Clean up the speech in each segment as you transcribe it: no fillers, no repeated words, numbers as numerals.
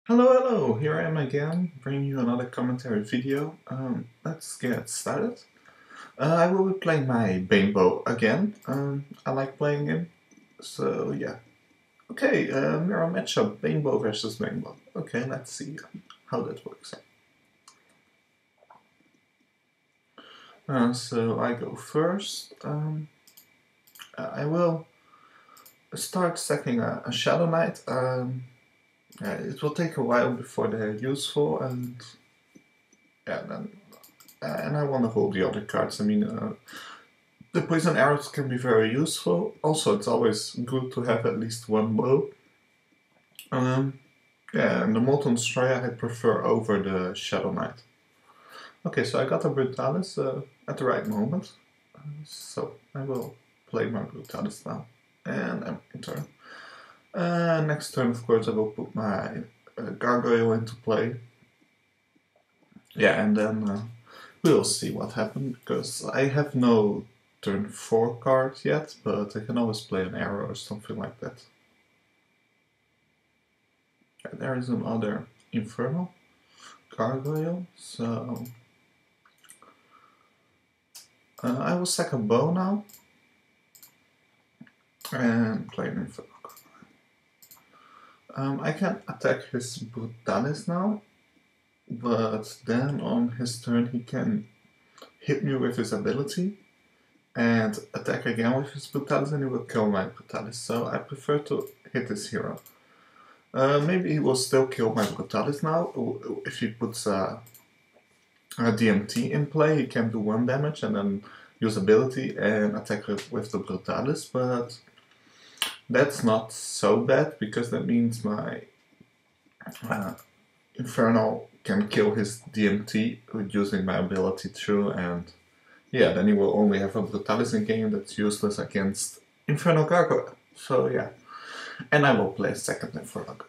Hello, here I am again, bringing you another commentary video. Let's get started. I will be playing my Banebow again. I like playing him, so yeah. Okay, mirror matchup, Banebow versus Banebow. Okay, let's see how that works. So I go first. I will start stacking a Shadow Knight. It will take a while before they're useful, and yeah, then and I want to hold the other cards. The poison arrows can be very useful. Also, it's always good to have at least one bow. Um, yeah, and the Molten Destroyer I prefer over the Shadow Knight. Okay, so I got a Brutalis at the right moment. So I will play my Brutalis now. And I'm in turn. Next turn, of course, I will put my Gargoyle into play. Yeah, and then we'll see what happens, because I have no turn 4 card yet, but I can always play an arrow or something like that. Yeah, there is another Infernal Gargoyle, so I will sack a bow now and play an Infernal. I can attack his Brutalis now, but then on his turn he can hit me with his ability and attack again with his Brutalis, and he will kill my Brutalis, so I prefer to hit his hero. Maybe he will still kill my Brutalis now. If he puts a DMT in play, he can do 1 damage and then use ability and attack with the Brutalis, but that's not so bad, because that means my Infernal can kill his DMT with using my ability too, and yeah, then he will only have a Brutalis in game that's useless against Infernal Gargoyle. So yeah, and I will play second Infernal Gargoyle.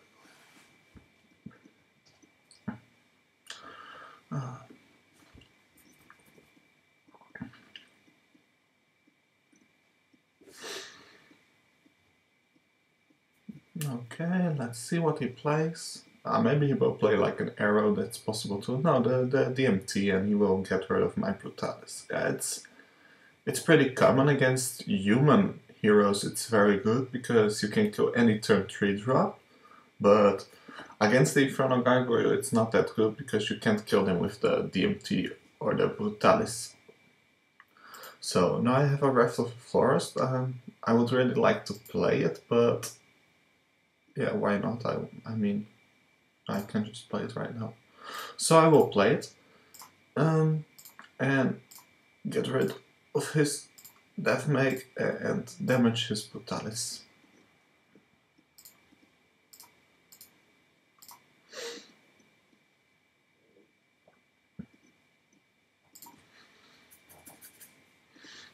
Okay, let's see what he plays. Maybe he will play like an arrow, that's possible too. No, the DMT, and he will get rid of my Brutalis. Yeah, it's pretty common against human heroes. It's very good because you can kill any turn 3 drop, but against the Infernal Gargoyle it's not that good because you can't kill them with the DMT or the Brutalis. So now I have a Wrath of the Forest. I would really like to play it, but yeah, why not? I mean, I can just play it right now. So I will play it and get rid of his Death Make and damage his Brutalis.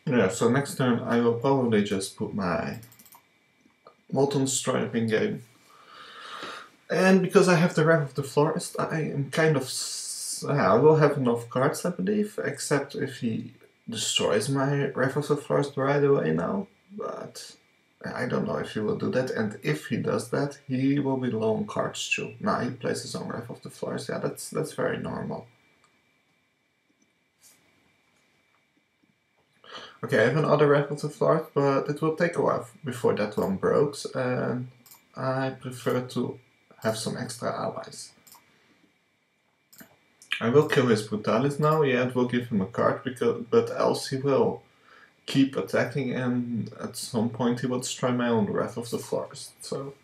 Yeah, so next turn I will probably just put my Molten Destroyer in game. And because I have the Wrath of the Forest, I am kind of... I will have enough cards, I believe, except if he destroys my Wrath of the Forest right away now. But I don't know if he will do that, and if he does that, he will be low on cards too. Now he plays his own Wrath of the Forest. Yeah, that's very normal. Okay, I have another Wrath of the Forest, but it will take a while before that one breaks, and I prefer to have some extra allies. I will kill his Brutalis now, yeah, it will give him a card, but else he will keep attacking, and at some point he will destroy my own Wrath of the Forest, so...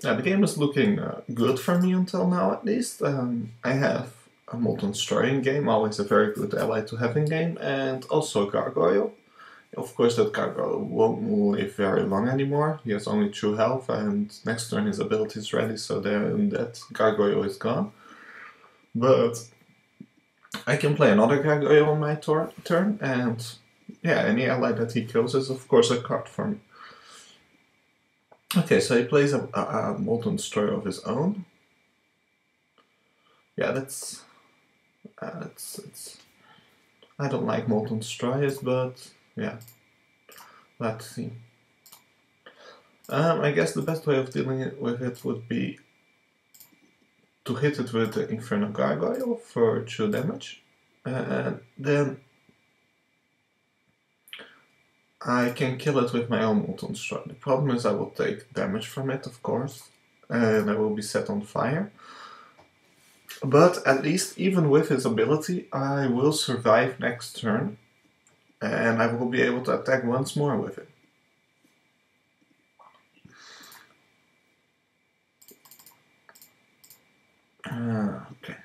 Yeah, the game is looking good for me until now, at least. I have a Molten Destroyer in game, always a very good ally to have in game, and also a Gargoyle. Of course, that Gargoyle won't live very long anymore. He has only 2 health, and next turn his ability is ready, so then that Gargoyle is gone. But I can play another Gargoyle on my turn, and yeah, any ally that he kills is of course a card for me. Okay, so he plays a Molten Destroyer of his own. yeah, that's it's. I don't like Molten Destroyers, but yeah, let's see. I guess the best way of dealing with it would be to hit it with the Inferno Gargoyle for 2 damage, and then I can kill it with my own Molten Destroyer. The problem is I will take damage from it, of course, and I will be set on fire. But at least, even with his ability, I will survive next turn, and I will be able to attack once more with it. Okay.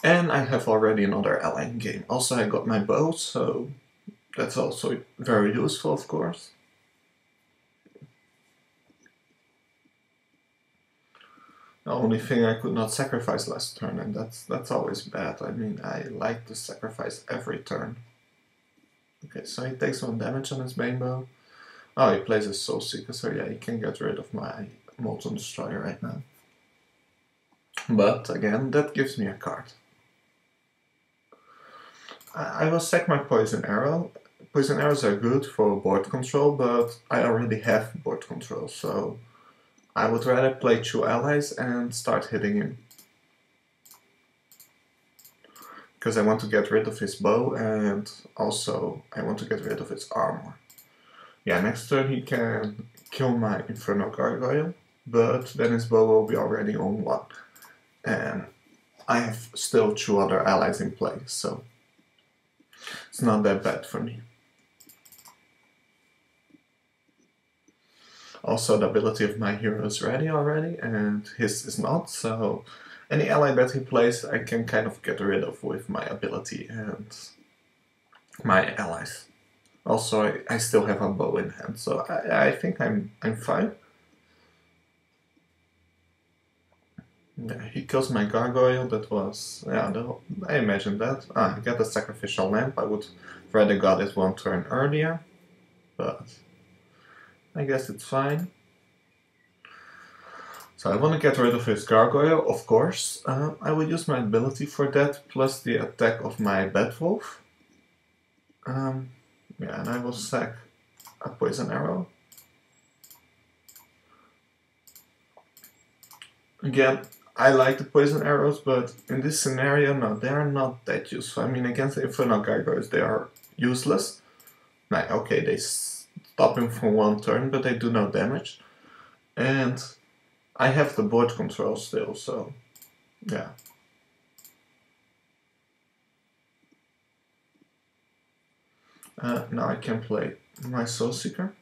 And I have already another ally in game. Also, I got my bow, so that's also very useful, of course. The only thing I could not sacrifice last turn, and that's always bad. I mean, I like to sacrifice every turn. Okay, so he takes 1 damage on his Banebow. Oh, he plays a Soul Seeker, so yeah, he can get rid of my Molten Destroyer right now. But again, that gives me a card. I will sack my Poison Arrow. Poison Arrows are good for board control, but I already have board control, so I would rather play 2 allies and start hitting him. Because I want to get rid of his bow, and also I want to get rid of his armor. Yeah, next turn he can kill my Inferno Gargoyle, but then his bow will be already on 1. And I have still 2 other allies in play, so it's not that bad for me. Also, the ability of my hero is ready already, and his is not, so any ally that he plays I can kind of get rid of with my ability and my allies. Also, I still have a bow in hand, so I think I'm fine. Yeah, he kills my gargoyle. That was, yeah, I imagined that. I got a sacrificial lamp. I would rather got it 1 turn earlier, but I guess it's fine. So I want to get rid of his gargoyle, of course. I will use my ability for that, plus the attack of my Batwolf. Yeah, and I will sack a Poison Arrow. Again, I like the Poison Arrows, but in this scenario, no, they are not that useful. I mean, against the Inferno Gargoyles, they are useless. Like, okay, they stop him for 1 turn, but they do no damage. And I have the board control still, so yeah. Now I can play my Soul Seeker.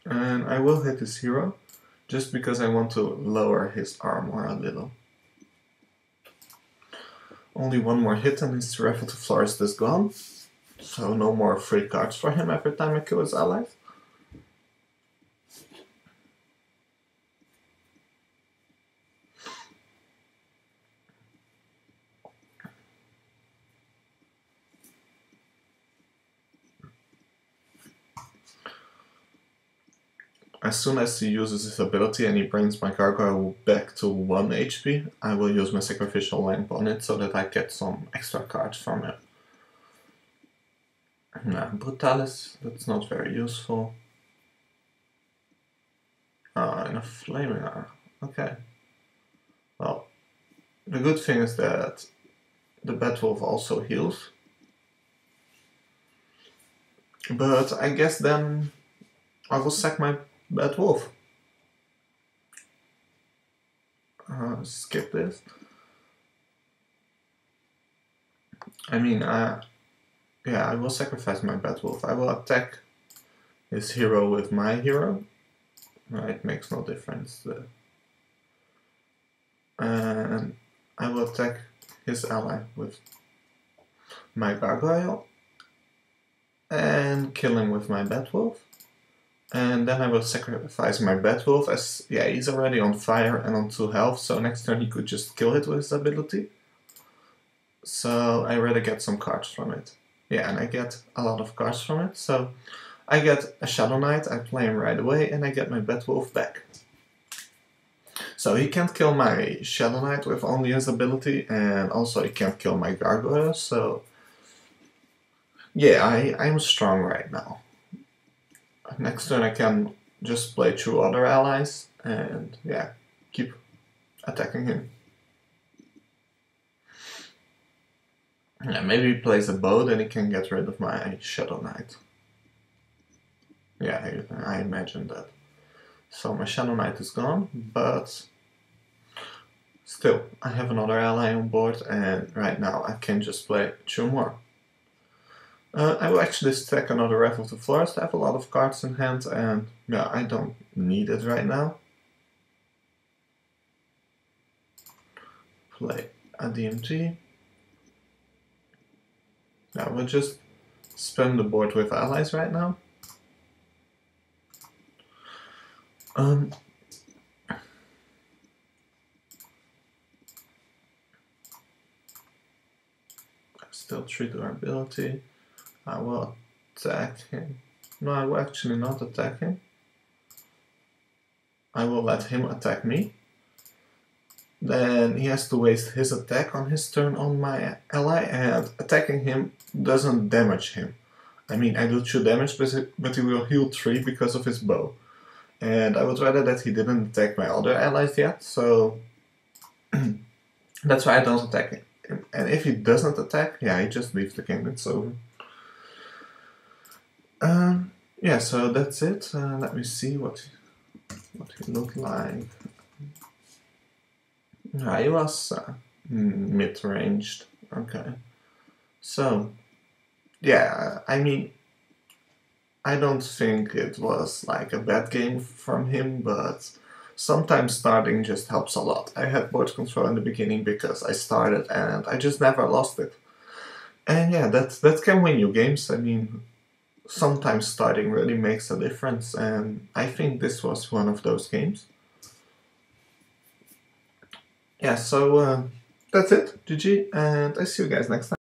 And I will hit his hero, just because I want to lower his armor a little. Only 1 more hit and his Raffle to Florist is gone. So no more free cards for him every time I kill his allies. As soon as he uses his ability and he brings my gargoyle back to 1 HP, I will use my sacrificial lamp on it so that I get some extra cards from it. Nah, Brutalis, that's not very useful. And a Flaming Arrow, okay. Well, the good thing is that the Batwolf also heals. But I guess then I will sack my Batwolf. Skip this. I mean, yeah, I will sacrifice my Batwolf. I will attack his hero with my hero. It makes no difference. And I will attack his ally with my gargoyle and kill him with my Batwolf. And then I will sacrifice my Batwolf, as yeah, he's already on fire and on 2 health, so next turn he could just kill it with his ability. So I rather get some cards from it. Yeah, and I get a lot of cards from it, so I get a Shadow Knight, I play him right away, and I get my Batwolf back. So he can't kill my Shadow Knight with only his ability, and also he can't kill my Gargoyle, so yeah, I'm strong right now. Next turn I can just play through other allies, and yeah, keep attacking him. Yeah, maybe he plays a bow, then he can get rid of my Shadow Knight. Yeah, I imagine that. So my Shadow Knight is gone, but still, I have another ally on board, and right now I can just play 2 more. I will actually stack another Wrath of the Forest. I have a lot of cards in hand, and yeah, I don't need it right now. Play a DMT. Now we'll just spam the board with allies right now. Still 3 durability. I will attack him. No, I will actually not attack him. I will let him attack me. Then he has to waste his attack on his turn on my ally, and attacking him doesn't damage him. I mean, I do 2 damage, but he will heal 3 because of his bow. And I would rather that he didn't attack my other allies yet, so that's why I don't attack him. And if he doesn't attack, yeah, he just leaves the game, it's over. Yeah, so that's it. Let me see what he looked like. He was mid-ranged. Okay. So, yeah, I mean, I don't think it was like a bad game from him, but sometimes starting just helps a lot. I had board control in the beginning because I started and I just never lost it. And yeah, that can win you games. I mean, sometimes starting really makes a difference, and I think this was one of those games. Yeah, so that's it, GG, and I see you guys next time.